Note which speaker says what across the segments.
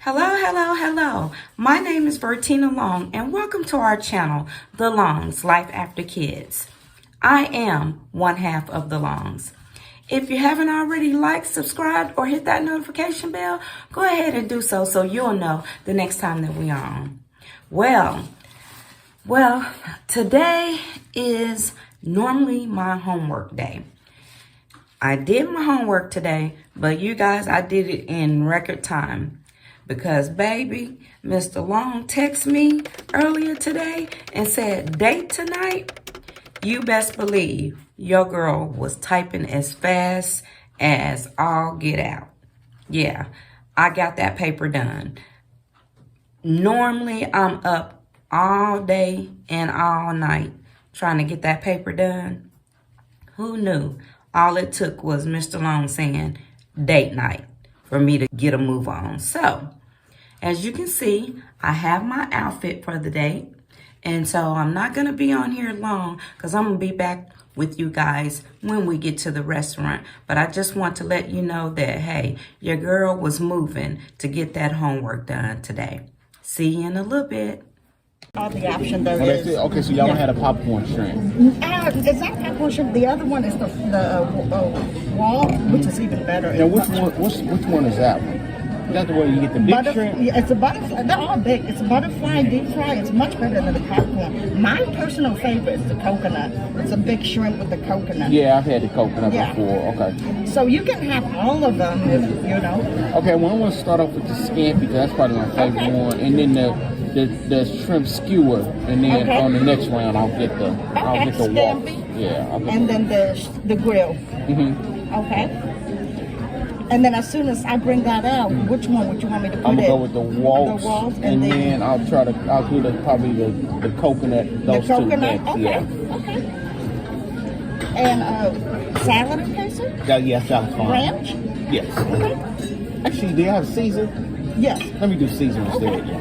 Speaker 1: Hello. My name is Vertina Long, and welcome to our channel, The Longs, Life After Kids. I am one half of The Longs. If you haven't already liked, subscribed, or hit that notification bell, go ahead and do so you'll know the next time that we are on. Well, today is normally my homework day. I did my homework today, but you guys, I did it in record time. Because, baby, Mr. Long texted me earlier today and said, date tonight. You best believe your girl was typing as fast as all get out. Yeah, I got that paper done. Normally, I'm up all day and all night trying to get that paper done. Who knew? All it took was Mr. Long saying, date night, for me to get a move on. So, as you can see, I have my outfit for the date. And so I'm not going to be on here long because I'm going to be back with you guys when we get to the restaurant. But I just want to let you know that, hey, your girl was moving to get that homework done today. See you in a little bit.
Speaker 2: All the option there
Speaker 3: is. Okay, so y'all had a popcorn shrimp.
Speaker 2: Is that popcorn shrimp? The other one is the wall, which is even better.
Speaker 3: Now, which one is that one? Is that the way you get the big shrimp?
Speaker 2: Yeah, it's a butterfly. They're all big. It's a butterfly deep fry. It's much better than the popcorn. My personal favorite is the coconut. It's a big shrimp with the coconut.
Speaker 3: Yeah, I've had the coconut before. Okay.
Speaker 2: So you can have all of them, if, you know.
Speaker 3: Okay, well, I want to start off with the scampi because that's probably my favorite one, and then the shrimp skewer, and then on the next round I'll get the wok. Yeah.
Speaker 2: And then the grill. Okay. And then as soon as I bring that out, which one would you want me to put in?
Speaker 3: I'm gonna go with the waltz, and then I'll do probably the coconut. Those
Speaker 2: the coconut,
Speaker 3: two
Speaker 2: okay. And salad and queso?
Speaker 3: Yeah, salad fine.
Speaker 2: Ranch?
Speaker 3: Yes.
Speaker 2: Okay.
Speaker 3: Actually, do you have Caesar?
Speaker 2: Yes.
Speaker 3: Let me do Caesar instead. Yeah.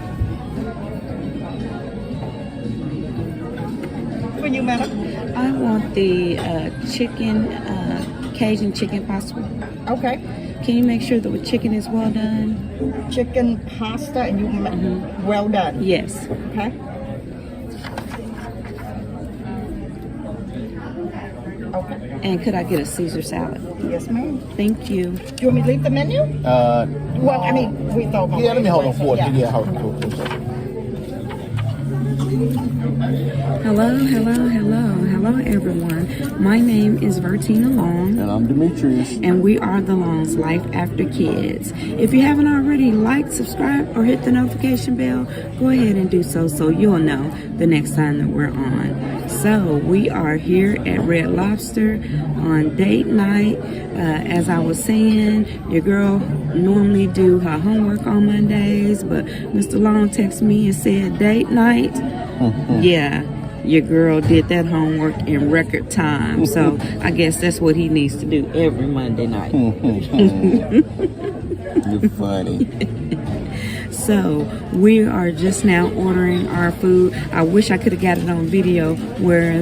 Speaker 2: For you, madam?
Speaker 1: I want the Cajun chicken pasta.
Speaker 2: Okay.
Speaker 1: Can you make sure that the chicken is well done?
Speaker 2: Chicken pasta and well done?
Speaker 1: Yes.
Speaker 2: Okay. Okay.
Speaker 1: And could I get a Caesar salad?
Speaker 2: Yes, ma'am.
Speaker 1: Thank you.
Speaker 2: Do you want me to leave the menu? Well, I mean, we thought.
Speaker 3: Yeah, let me hold on for it.
Speaker 2: Yeah,
Speaker 3: hold on for it.
Speaker 1: Hello, everyone. My name is Vertina Long.
Speaker 3: And I'm Demetrius.
Speaker 1: And we are The Longs, Life After Kids. If you haven't already liked, subscribed, or hit the notification bell, go ahead and do so you'll know the next time that we're on. So we are here at Red Lobster on date night. As I was saying, your girl normally do her homework on Mondays, but Mr. Long texted me and said date night. Yeah, your girl did that homework in record time. So I guess that's what he needs to do every Monday night.
Speaker 3: You're funny.
Speaker 1: So we are just now ordering our food. I wish I could have got it on video where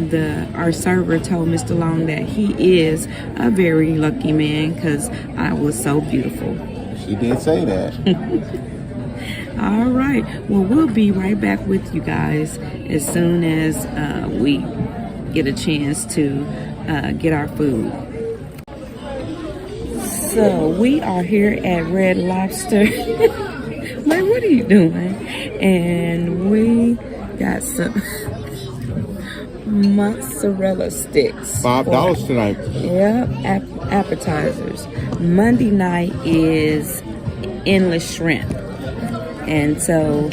Speaker 1: our server told Mr. Long that he is a very lucky man because I was so beautiful.
Speaker 3: She did say that.
Speaker 1: All right. Well, we'll be right back with you guys as soon as we get a chance to get our food. So we are here at Red Lobster. Like, what are you doing? And we got some mozzarella sticks.
Speaker 3: $5 tonight.
Speaker 1: Yep, appetizers. Monday night is endless shrimp. And so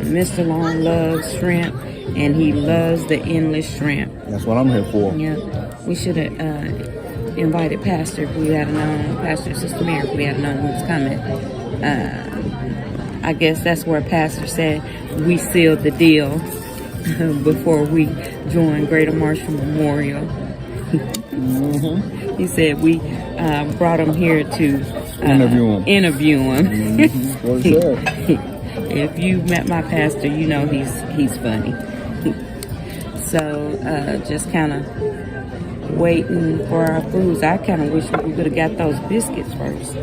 Speaker 1: Mr. Long loves shrimp, and he loves the endless shrimp.
Speaker 3: That's what I'm here for.
Speaker 1: Yeah, we should have invited Pastor if we had known, Pastor and Sister Mary, if we had known who was coming. I guess that's where Pastor said we sealed the deal before we joined Greater Marshall Memorial. He said we brought him here to interview him. If you met my pastor, you know he's funny. So just kind of waiting for our foods. I kind of wish we could have got those biscuits first.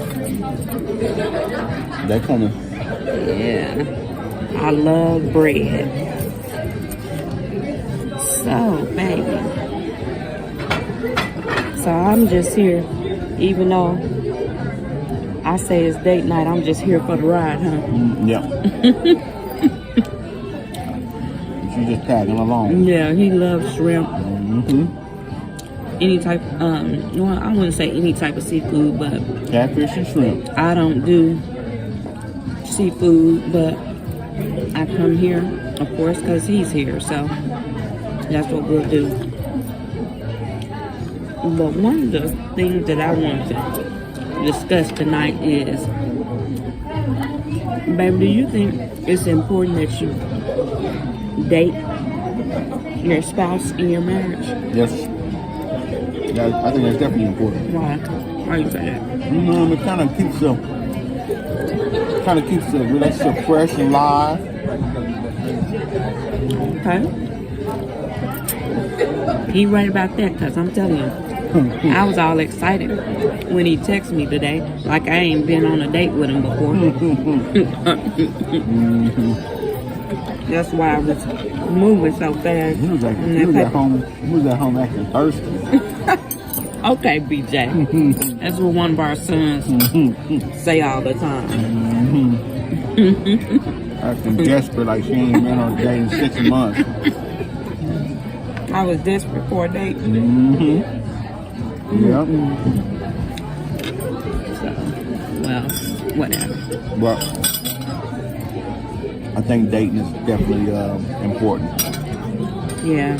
Speaker 3: They coming.
Speaker 1: Yeah, I love bread. So, baby. So I'm just here, even though I say it's date night, I'm just here for the ride, huh?
Speaker 3: Yeah. She's just tagging along.
Speaker 1: Yeah, he loves shrimp. Any type, well, I wouldn't say any type of seafood, but
Speaker 3: Catfish and shrimp.
Speaker 1: I don't do seafood, but I come here, of course, because he's here, so that's what we'll do. But one of the things that I want to discuss tonight is, baby, do you think it's important that you date your spouse in your marriage?
Speaker 3: Yes. Yeah, I think that's definitely important.
Speaker 1: Why? Why you say that?
Speaker 3: It kind of keeps the relationship fresh and live.
Speaker 1: Okay. He right about that, because I'm telling you, I was all excited when he texted me today, like I ain't been on a date with him before. That's why I was moving so fast.
Speaker 3: He was at home acting thirsty.
Speaker 1: Okay, BJ. That's what one of our sons say all the time.
Speaker 3: Acting desperate like she ain't been on a date in 6 months.
Speaker 1: I was desperate for a date.
Speaker 3: Yeah.
Speaker 1: So, well, whatever.
Speaker 3: But I think dating is definitely important.
Speaker 1: Yeah.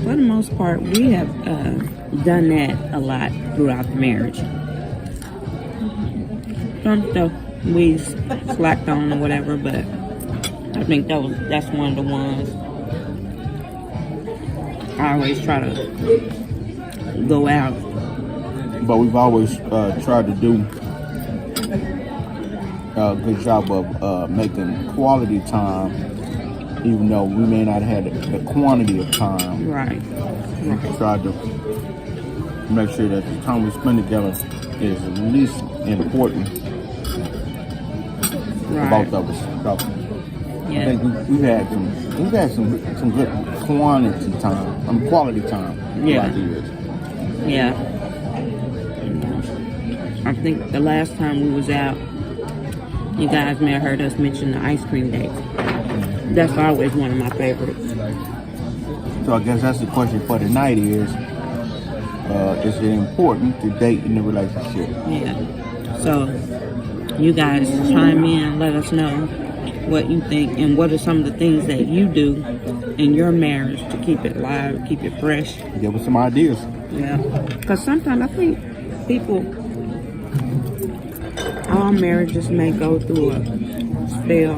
Speaker 1: For the most part, we have done that a lot throughout the marriage. Some stuff we slacked on or whatever, but I think that's one of the ones I always try to go out.
Speaker 3: But we've always tried to do a good job of making quality time, even though we may not have the quantity of time.
Speaker 1: Right.
Speaker 3: We try to make sure that the time we spend together is at least important for both of us. So
Speaker 1: Yeah.
Speaker 3: I think we've had some good quality time throughout the years.
Speaker 1: Yeah. I think the last time we was out, you guys may have heard us mention the ice cream date. That's always one of my favorites.
Speaker 3: So I guess that's the question for tonight is it important to date in a relationship?
Speaker 1: Yeah. So you guys chime in, let us know what you think and what are some of the things that you do in your marriage to keep it live, keep it fresh.
Speaker 3: Give us some ideas.
Speaker 1: Yeah. Because sometimes I think all marriages may go through a spell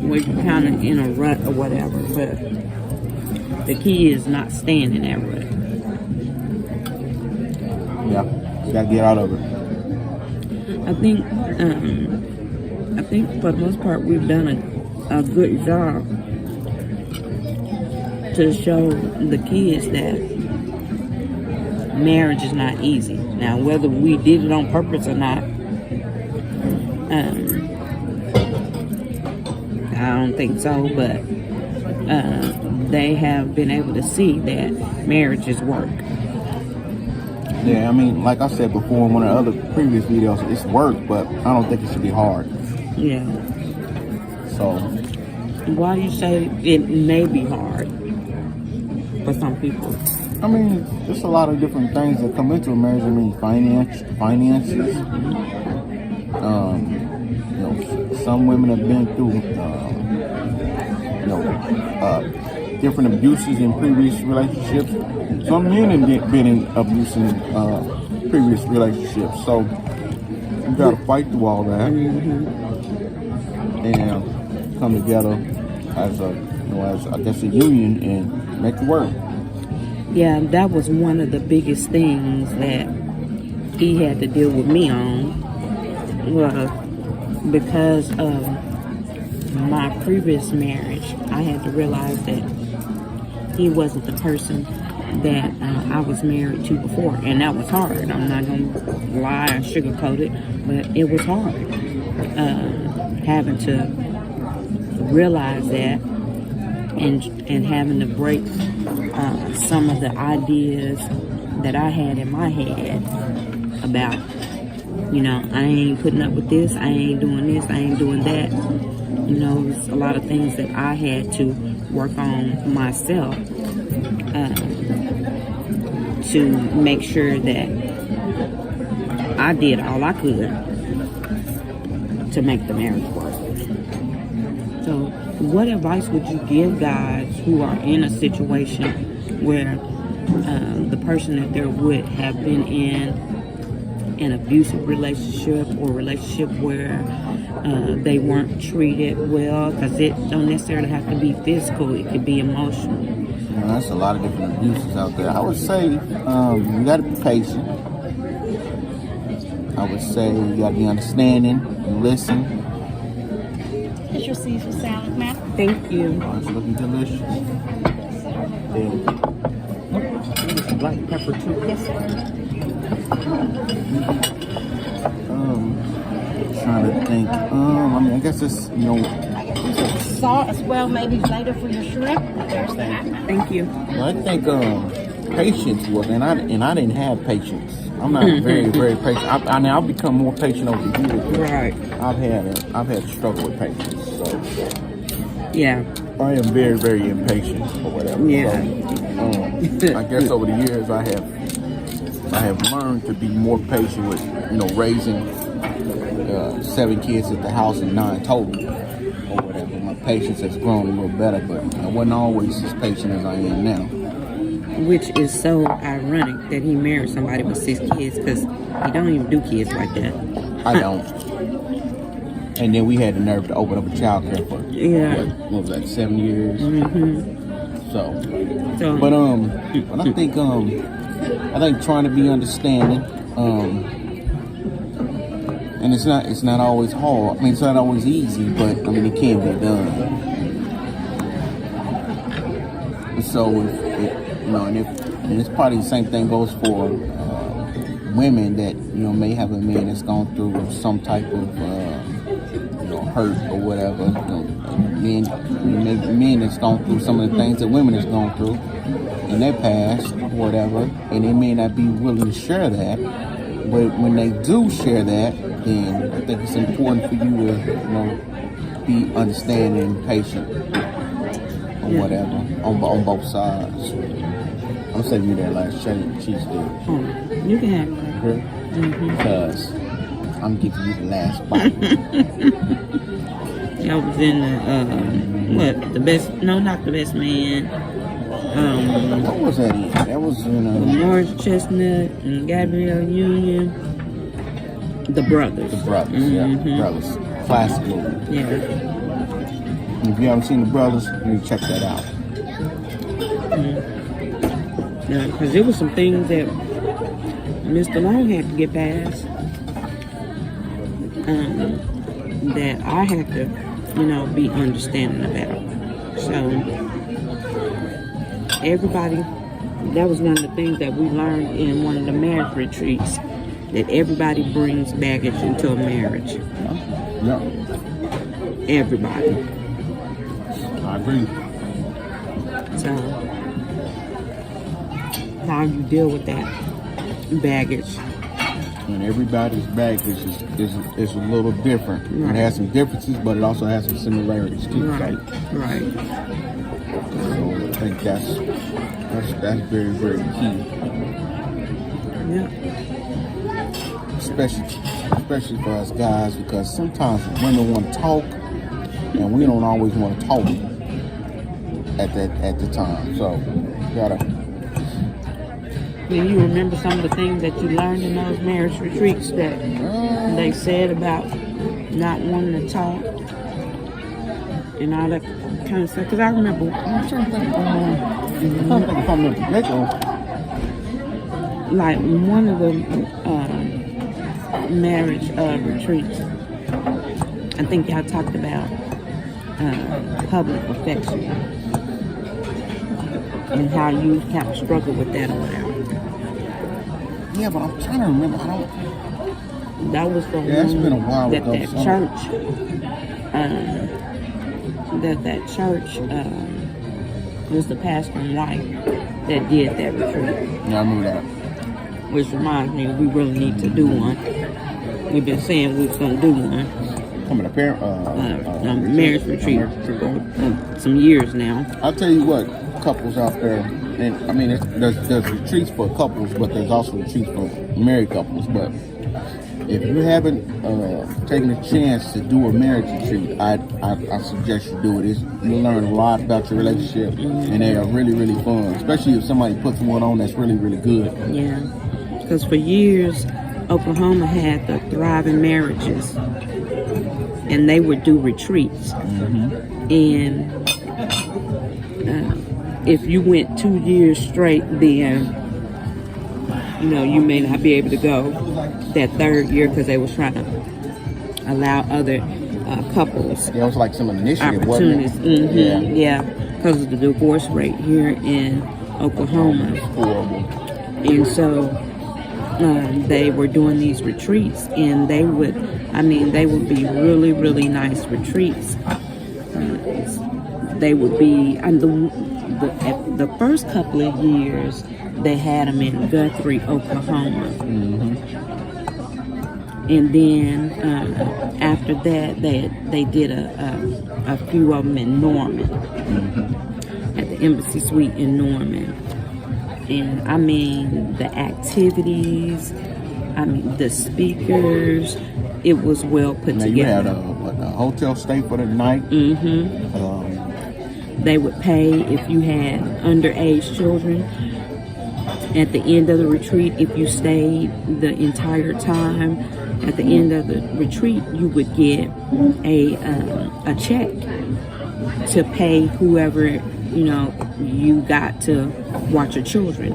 Speaker 1: where you're kind of in a rut or whatever, but the key is not staying in that rut.
Speaker 3: Yeah, you gotta get out of it.
Speaker 1: I think for the most part we've done a good job to show the kids that marriage is not easy. Now, whether we did it on purpose or not, I don't think so, but they have been able to see that marriage is work.
Speaker 3: Yeah, I mean, like I said before in one of the other previous videos, it's work, but I don't think it should be hard.
Speaker 1: Yeah.
Speaker 3: So,
Speaker 1: Why you say it may be hard for some people?
Speaker 3: I mean, there's a lot of different things that come into a marriage. I mean, finances. Some women have been through, different abuses in previous relationships. Some men have been in abuse in previous relationships. So you got to fight through all that and come together as a union and make it work.
Speaker 1: Yeah, that was one of the biggest things that he had to deal with me on, was because of my previous marriage, I had to realize that he wasn't the person that I was married to before, and that was hard. I'm not gonna lie or sugarcoat it, but it was hard having to realize that, and having to break some of the ideas that I had in my head about, you know, I ain't putting up with this, I ain't doing this, I ain't doing that. You know, there's a lot of things that I had to work on myself to make sure that I did all I could to make the marriage work. So, what advice would you give guys who are in a situation where the person that they're with have been in an abusive relationship, or relationship where they weren't treated well? Because it don't necessarily have to be physical, it could be emotional.
Speaker 3: Well, that's a lot of different abuses out there. I would say you got to be patient. I would say you got to be understanding and listen.
Speaker 2: Here's your Caesar salad, ma'am.
Speaker 1: Thank you.
Speaker 3: Oh, it's looking delicious.
Speaker 1: Some black pepper too.
Speaker 2: Yes, sir.
Speaker 3: Trying to think. I mean, I guess it's, you know.
Speaker 2: Salt as well, maybe later for your shrimp. There's that.
Speaker 1: Thank you.
Speaker 3: I think patience was, and I didn't have patience. I'm not very, very patient. I've become more patient over the years.
Speaker 1: Right.
Speaker 3: I've had to struggle with patience. So
Speaker 1: Yeah.
Speaker 3: I am very, very impatient or whatever.
Speaker 1: Yeah.
Speaker 3: So, I guess over the years I have learned to be more patient with, you know, raising 7 kids at the house and 9 total or whatever. My patience has grown a little better, but I wasn't always as patient as I am now.
Speaker 1: Which is so ironic that he married somebody with 6 kids, because he don't even do kids like that.
Speaker 3: I don't. And then we had the nerve to open up a child care for, what was that, 7 years?
Speaker 1: Mm-hmm.
Speaker 3: But I think trying to be understanding, and it's not always hard. I mean, it's not always easy, but I mean, it can be done. And so, and it's probably the same thing goes for women that, you know, may have a man that's gone through some type of hurt or whatever. Men that's gone through some of the things that women has gone through in their past or whatever, and they may not be willing to share that. But when they do share that, then I think it's important for you to, you know, be understanding and patient or whatever on both sides. I'm saving you that last cheese stick.
Speaker 1: You can have it.
Speaker 3: Okay? Because I'm giving you the last bite.
Speaker 1: I was in the best, no, not the best man.
Speaker 3: What was that in? That was in
Speaker 1: Morris Chestnut and Gabrielle Union. The Brothers.
Speaker 3: The Brothers, yeah. Brothers. Classic movie.
Speaker 1: Yeah.
Speaker 3: If you haven't seen The Brothers, you need to check that out.
Speaker 1: Yeah, because there was some things that Mr. Long had to get past. That I had to, you know, be understanding about. So, everybody, that was one of the things that we learned in one of the marriage retreats, that everybody brings baggage into a marriage.
Speaker 3: Yeah.
Speaker 1: Everybody.
Speaker 3: I agree.
Speaker 1: So, how you deal with that baggage?
Speaker 3: And everybody's baggage is a little different.
Speaker 1: Right.
Speaker 3: It has some differences, but it also has some similarities too.
Speaker 1: Right. Right.
Speaker 3: So I think that's very, very key.
Speaker 1: Yeah.
Speaker 3: Especially for us guys, because sometimes women want to talk, and we don't always want to talk at the time. So you gotta.
Speaker 1: Do you remember some of the things that you learned in those marriage retreats that they said about not wanting to talk and all that kind of stuff? Because I remember.
Speaker 3: I'm trying to think if I'm
Speaker 1: like one of the marriage retreats, I think y'all talked about public affection, and how you kind of struggle with that or whatever.
Speaker 3: Yeah, but I'm trying to remember.
Speaker 1: That was the
Speaker 3: Yeah, it's been a while
Speaker 1: that
Speaker 3: ago,
Speaker 1: that
Speaker 3: so-
Speaker 1: church, was the pastor and wife that did that retreat.
Speaker 3: Yeah, I remember that.
Speaker 1: Which reminds me, we really need to do one. We've been saying we was gonna do one,
Speaker 3: Coming to parent,
Speaker 1: marriage retreat for some years now.
Speaker 3: I'll tell you what, couples out there, and I mean, there's retreats for couples, but there's also retreats for married couples. But if you haven't taken a chance to do a marriage retreat, I suggest you do it. You'll learn a lot about your relationship, and they are really, really fun, especially if somebody puts one on that's really, really good.
Speaker 1: Yeah, because for years, Oklahoma had the Thriving Marriages, and they would do retreats. And if you went 2 years straight, then you may not be able to go that third year because they was trying to allow other couples
Speaker 3: Yeah, it was like some initiative, wasn't
Speaker 1: opportunities.
Speaker 3: it?
Speaker 1: Yeah, because of the divorce rate here in Oklahoma.
Speaker 3: Horrible.
Speaker 1: And so they were doing these retreats, and they would be really, really nice retreats. They would be, and the first couple of years, they had them in Guthrie, Oklahoma. And then after that, they did a few of them in Norman, at the Embassy Suite in Norman. And I mean, the activities, the speakers, it was well put
Speaker 3: Now
Speaker 1: together.
Speaker 3: you had a hotel stay for the night.
Speaker 1: They would pay if you had underage children. At the end of the retreat, if you stayed the entire time, at the end of the retreat, you would get a check to pay whoever you got to watch your children.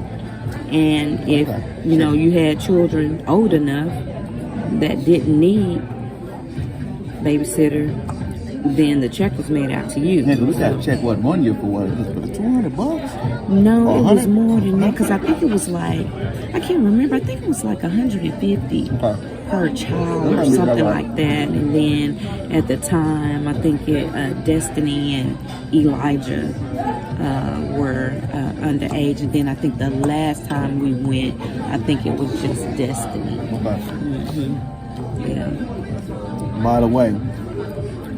Speaker 1: And if you had children old enough that didn't need babysitter, then the check was made out to you.
Speaker 3: Yeah, we got to check what 1 year for what? Just for the $200?
Speaker 1: No,
Speaker 3: Or
Speaker 1: it was
Speaker 3: 100?
Speaker 1: more than that, because I think it was like, I can't remember, I think it was like 150 per child or something like that. And then at the time, I think Destiny and Elijah were underage. And then I think the last time we went, I think it was just Destiny. Yeah.
Speaker 3: By the way,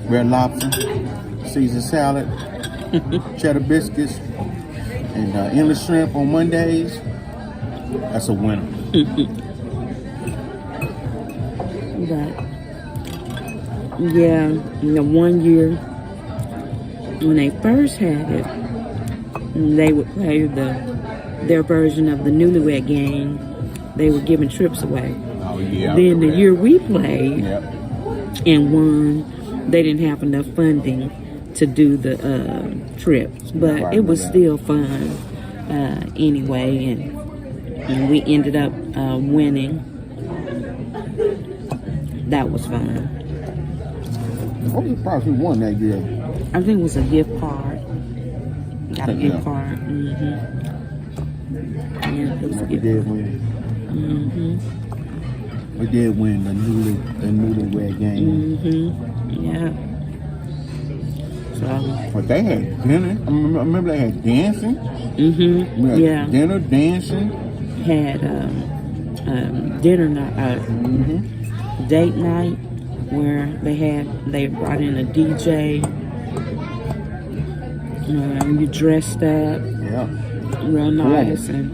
Speaker 3: red lobster, Caesar salad, cheddar biscuits, and endless shrimp on Mondays. That's a winner.
Speaker 1: But yeah, 1 year when they first had it, they would play their version of the Newlywed Game. They were giving trips away.
Speaker 3: Oh yeah.
Speaker 1: Then the year we played
Speaker 3: Yep.
Speaker 1: and won, they didn't have enough funding to do the trips, but it was still fun anyway, and we ended up winning. That was fun.
Speaker 3: What was the prize we won that year?
Speaker 1: I think it was a gift card. Got a gift card. Yeah, it was a
Speaker 3: We
Speaker 1: gift
Speaker 3: did
Speaker 1: card.
Speaker 3: win. We did win the Newlywed Game.
Speaker 1: Yeah. So.
Speaker 3: But they had dinner. I remember they had dancing. We had
Speaker 1: Yeah.
Speaker 3: dinner, dancing.
Speaker 1: Had dinner night, date night, where they brought in a DJ. You dressed up,
Speaker 3: Yeah.
Speaker 1: real nice, and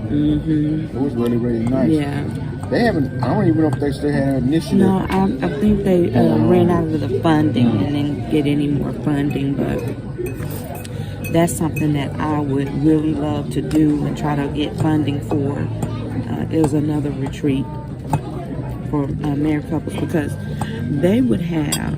Speaker 3: It was really, really nice.
Speaker 1: yeah.
Speaker 3: They haven't. I don't even know if they still have an initiative.
Speaker 1: No, I think they ran out of the funding and didn't get any more funding, but that's something that I would really love to do and try to get funding for. Is another retreat for married couples, because they would have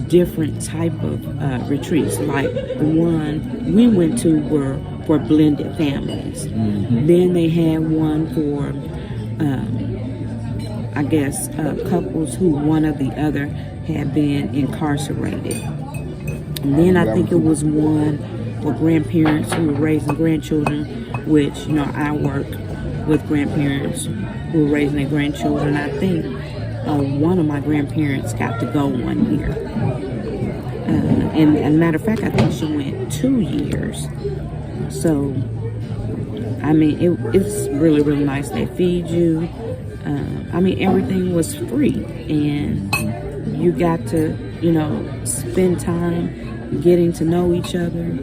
Speaker 1: different type of retreats. Like the one we went to were for blended families. Then they had one for couples who one or the other had been incarcerated. And then I think it was one for grandparents who were raising grandchildren, which, you know, I work with grandparents who were raising their grandchildren. I think one of my grandparents got to go 1 year. And as a matter of fact, I think she went 2 years. So, I mean, it's really, really nice. They feed you. I mean, everything was free. And you got to, you know, spend time getting to know each other,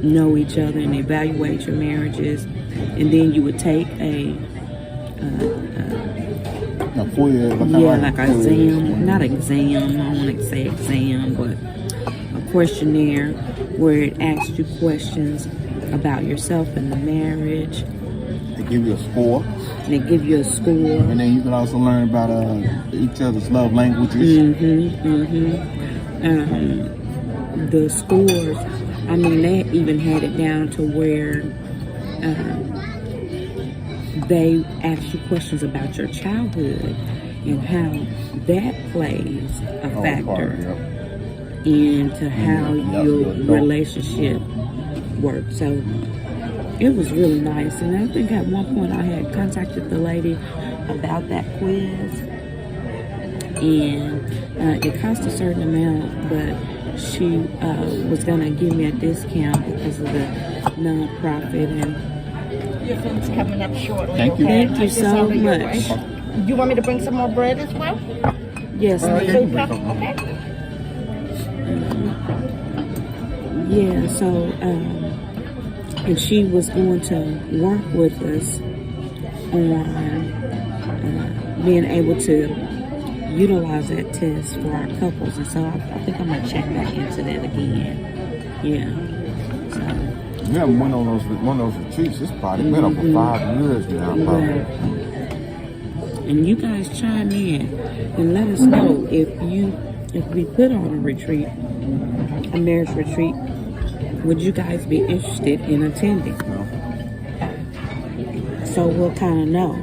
Speaker 1: know each other, and evaluate your marriages. And then you would take a
Speaker 3: quiz,
Speaker 1: like an exam, not exam, I don't want to say exam, but a questionnaire where it asks you questions about yourself and the marriage.
Speaker 3: They give you a score.
Speaker 1: And they give you a score.
Speaker 3: And then you can also learn about each other's love languages.
Speaker 1: The scores, I mean, they even had it down to where they ask you questions about your childhood and how that plays a factor into how your relationship works. So it was really nice. And I think at one point I had contacted the lady about that quiz. And it cost a certain amount, but she was going to give me a discount because of the nonprofit. And
Speaker 2: Your food's coming up shortly.
Speaker 3: Thank you.
Speaker 2: Okay?
Speaker 1: Thank you so much.
Speaker 2: You want me to bring some more bread as well?
Speaker 1: yes,
Speaker 2: Food cup? Okay.
Speaker 1: yeah, so and she was going to work with us on being able to utilize that test for our couples, and so I think I'm gonna check back into that again. Yeah. So.
Speaker 3: We haven't went on one of those retreats. It's probably been over 5 years now. Probably.
Speaker 1: And you guys chime in and let us know if we put on a retreat, a marriage retreat, would you guys be interested in attending?
Speaker 3: No.
Speaker 1: So we'll kind of know.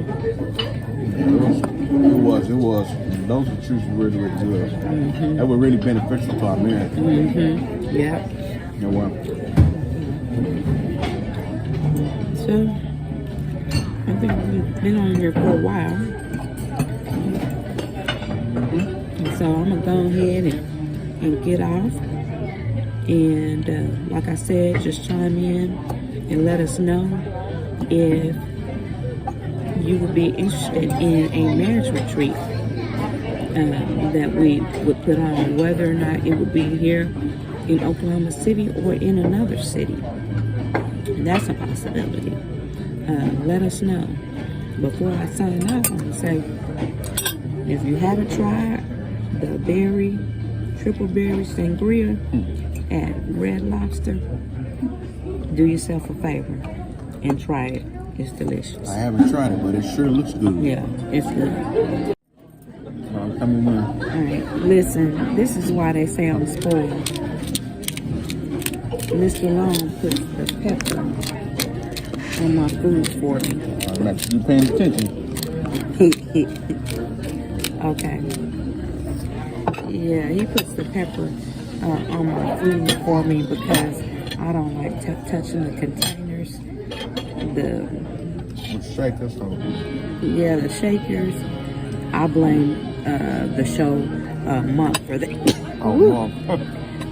Speaker 3: It was. Those retreats were really, really good. That were really beneficial to our marriage.
Speaker 1: Yeah.
Speaker 3: You know what?
Speaker 1: So I think we've been on here for a while. And so I'm gonna go ahead and get off. And like I said, just chime in and let us know if you would be interested in a marriage retreat that we would put on, whether or not it would be here in Oklahoma City or in another city. That's a possibility. Let us know. Before I sign off, I'm gonna say, if you haven't tried the triple berry sangria at Red Lobster, do yourself a favor and try it. It's delicious.
Speaker 3: I haven't tried it, but it sure looks good.
Speaker 1: Yeah, it's good.
Speaker 3: Coming in.
Speaker 1: All right, listen, this is why they say I'm spoiled. Mr. Long puts the pepper on my food for me.
Speaker 3: You paying attention?
Speaker 1: Okay. Yeah, he puts the pepper on my food for me because I don't like touching the containers. The
Speaker 3: shakers.
Speaker 1: Yeah, the shakers. I blame the show Month for that.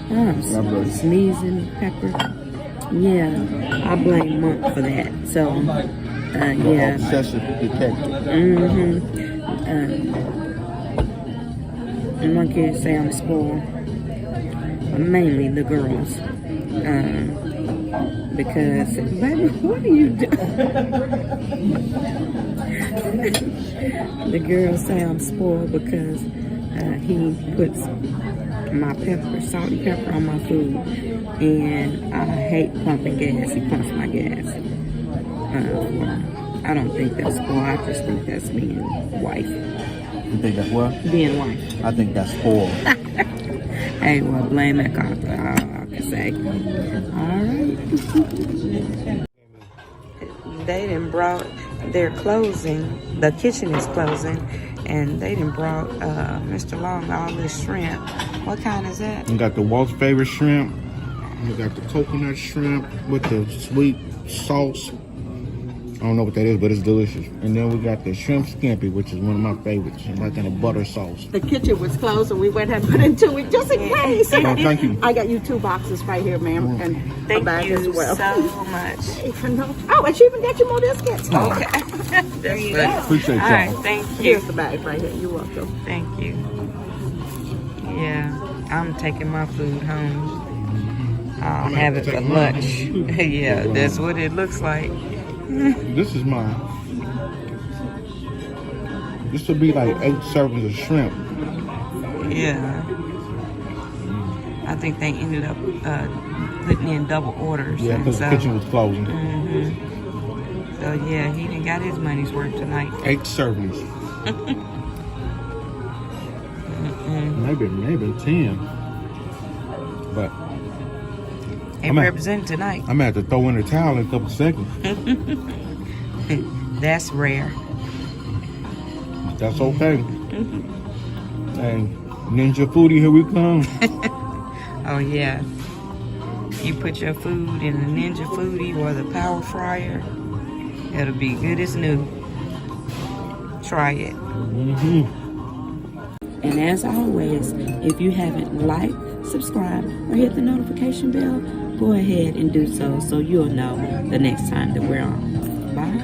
Speaker 1: I'm sneezing pepper. Yeah, I blame Month for that. So, yeah.
Speaker 3: Obsessive detective.
Speaker 1: And my kids say I'm spoiled. Mainly the girls. Because, baby, what are you doing? The girls say I'm spoiled because he puts my salt and pepper on my food, and I hate pumping gas. He pumps my gas. I don't think that's spoiled. I just think that's being wife.
Speaker 3: You think that's what?
Speaker 1: Being wife.
Speaker 3: I think that's spoiled.
Speaker 1: Hey, well, blame that car. I can say. All right. They done brought their closing. The kitchen is closing, And they done brought Mr. Long all this shrimp. What kind is that?
Speaker 3: We got the Walt's favorite shrimp. We got the coconut shrimp with the sweet sauce. I don't know what that is, but it's delicious. And then we got the shrimp scampi, which is one of my favorites, like in a butter sauce.
Speaker 2: The kitchen was closed, so we went and put into it just in case.
Speaker 3: Oh, thank you.
Speaker 2: I got you 2 boxes right here, ma'am, and a
Speaker 1: Thank
Speaker 2: bag
Speaker 1: you
Speaker 2: as well.
Speaker 1: so much.
Speaker 2: Oh, and she even got you more biscuits.
Speaker 1: Okay. There you go.
Speaker 3: Appreciate
Speaker 1: All right,
Speaker 3: y'all.
Speaker 1: thank you.
Speaker 2: Here's the bag right here. You're welcome.
Speaker 1: Thank you. Yeah, I'm taking my food home. I'll have it for lunch. Yeah, that's what it looks like.
Speaker 3: This is mine. This would be like 8 servings of shrimp.
Speaker 1: Yeah. I think they ended up putting in double orders.
Speaker 3: Yeah, because the kitchen was closing.
Speaker 1: So yeah, he done got his money's worth tonight.
Speaker 3: 8 servings. Maybe 10. But
Speaker 1: They represent tonight.
Speaker 3: I'm gonna have to throw in a towel in a couple seconds.
Speaker 1: That's rare.
Speaker 3: That's okay. Hey, Ninja Foodie, here we come.
Speaker 1: Oh yeah. You put your food in a Ninja Foodie or the Power Fryer, it'll be good as new. Try it. And as always, if you haven't liked, subscribed, or hit the notification bell, go ahead and do so you'll know the next time that we're on. Bye.